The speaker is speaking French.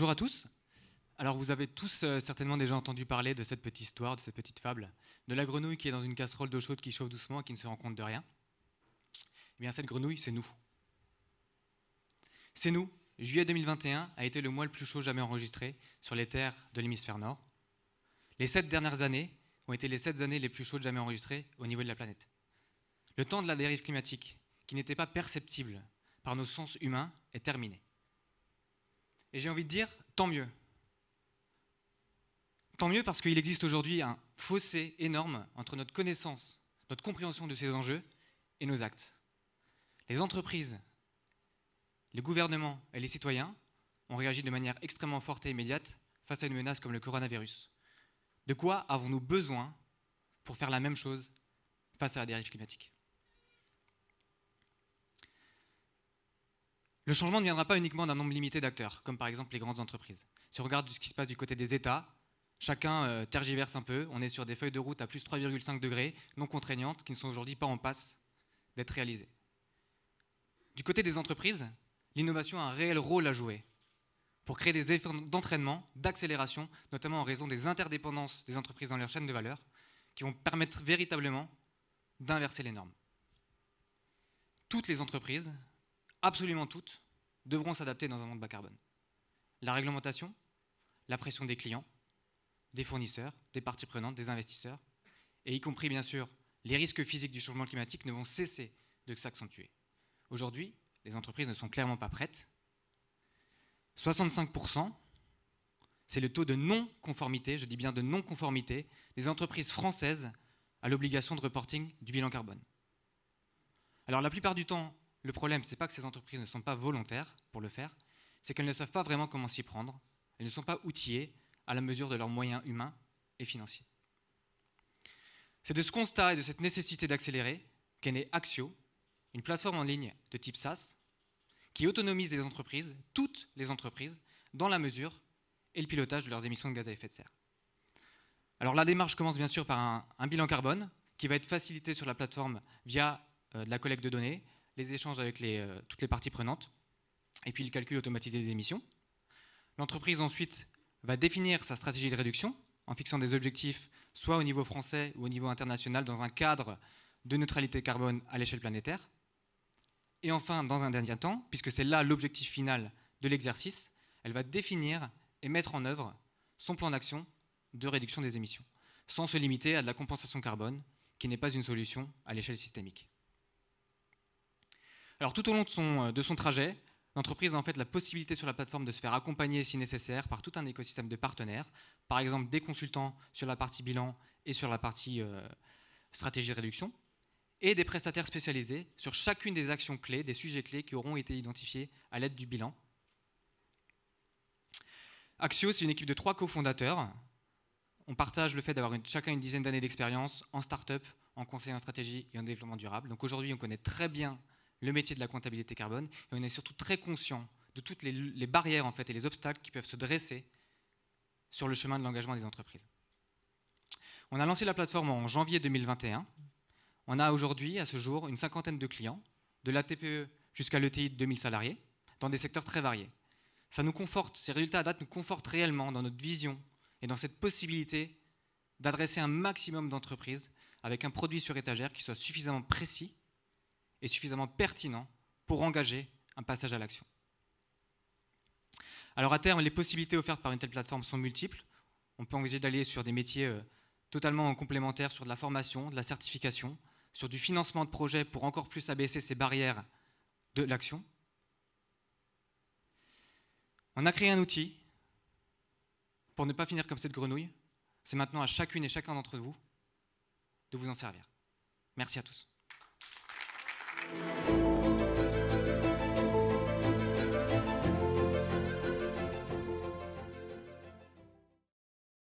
Bonjour à tous. Alors vous avez tous certainement déjà entendu parler de cette petite histoire, de cette petite fable, de la grenouille qui est dans une casserole d'eau chaude qui chauffe doucement et qui ne se rend compte de rien. Eh bien cette grenouille, c'est nous. C'est nous. Juillet 2021 a été le mois le plus chaud jamais enregistré sur les terres de l'hémisphère nord. Les 7 dernières années ont été les 7 années les plus chaudes jamais enregistrées au niveau de la planète. Le temps de la dérive climatique, qui n'était pas perceptible par nos sens humains, est terminé. Et j'ai envie de dire, tant mieux. Tant mieux parce qu'il existe aujourd'hui un fossé énorme entre notre connaissance, notre compréhension de ces enjeux et nos actes. Les entreprises, les gouvernements et les citoyens ont réagi de manière extrêmement forte et immédiate face à une menace comme le coronavirus. De quoi avons-nous besoin pour faire la même chose face à la dérive climatique ? Le changement ne viendra pas uniquement d'un nombre limité d'acteurs, comme par exemple les grandes entreprises. Si on regarde ce qui se passe du côté des États, chacun tergiverse un peu. On est sur des feuilles de route à plus 3,5 degrés, non contraignantes, qui ne sont aujourd'hui pas en passe d'être réalisées. Du côté des entreprises, l'innovation a un réel rôle à jouer pour créer des efforts d'entraînement, d'accélération, notamment en raison des interdépendances des entreprises dans leur chaîne de valeur, qui vont permettre véritablement d'inverser les normes. Toutes les entreprises, absolument toutes, devront s'adapter dans un monde bas carbone. La réglementation, la pression des clients, des fournisseurs, des parties prenantes, des investisseurs, et y compris bien sûr les risques physiques du changement climatique ne vont cesser de s'accentuer. Aujourd'hui, les entreprises ne sont clairement pas prêtes. 65%, c'est le taux de non-conformité, je dis bien de non-conformité, des entreprises françaises à l'obligation de reporting du bilan carbone. Alors la plupart du temps, le problème, ce n'est pas que ces entreprises ne sont pas volontaires pour le faire, c'est qu'elles ne savent pas vraiment comment s'y prendre, elles ne sont pas outillées à la mesure de leurs moyens humains et financiers. C'est de ce constat et de cette nécessité d'accélérer qu'est née Axio, une plateforme en ligne de type SaaS, qui autonomise les entreprises, toutes les entreprises, dans la mesure et le pilotage de leurs émissions de gaz à effet de serre. Alors la démarche commence bien sûr par un bilan carbone qui va être facilité sur la plateforme via de la collecte de données, les échanges avec toutes les parties prenantes, et puis le calcul automatisé des émissions. L'entreprise ensuite va définir sa stratégie de réduction en fixant des objectifs soit au niveau français ou au niveau international dans un cadre de neutralité carbone à l'échelle planétaire. Et enfin, dans un dernier temps, puisque c'est là l'objectif final de l'exercice, elle va définir et mettre en œuvre son plan d'action de réduction des émissions, sans se limiter à de la compensation carbone, qui n'est pas une solution à l'échelle systémique. Alors tout au long de son trajet, l'entreprise a en fait la possibilité sur la plateforme de se faire accompagner si nécessaire par tout un écosystème de partenaires, par exemple des consultants sur la partie bilan et sur la partie stratégie de réduction, et des prestataires spécialisés sur chacune des actions clés, des sujets clés qui auront été identifiés à l'aide du bilan. Axio, c'est une équipe de 3 cofondateurs. On partage le fait d'avoir chacun une dizaine d'années d'expérience en start-up, en conseil en stratégie et en développement durable. Donc aujourd'hui, on connaît très bien le métier de la comptabilité carbone et on est surtout très conscient de toutes les barrières en fait, et les obstacles qui peuvent se dresser sur le chemin de l'engagement des entreprises. On a lancé la plateforme en janvier 2021. On a aujourd'hui, à ce jour, une 50aine de clients, de la TPE jusqu'à l'ETI de 2000 salariés, dans des secteurs très variés. Ça nous conforte, ces résultats à date nous confortent réellement dans notre vision et dans cette possibilité d'adresser un maximum d'entreprises avec un produit sur étagère qui soit suffisamment précis et suffisamment pertinent pour engager un passage à l'action. Alors à terme, les possibilités offertes par une telle plateforme sont multiples. On peut envisager d'aller sur des métiers totalement complémentaires, sur de la formation, de la certification, sur du financement de projets pour encore plus abaisser ces barrières de l'action. On a créé un outil pour ne pas finir comme cette grenouille. C'est maintenant à chacune et chacun d'entre vous de vous en servir. Merci à tous.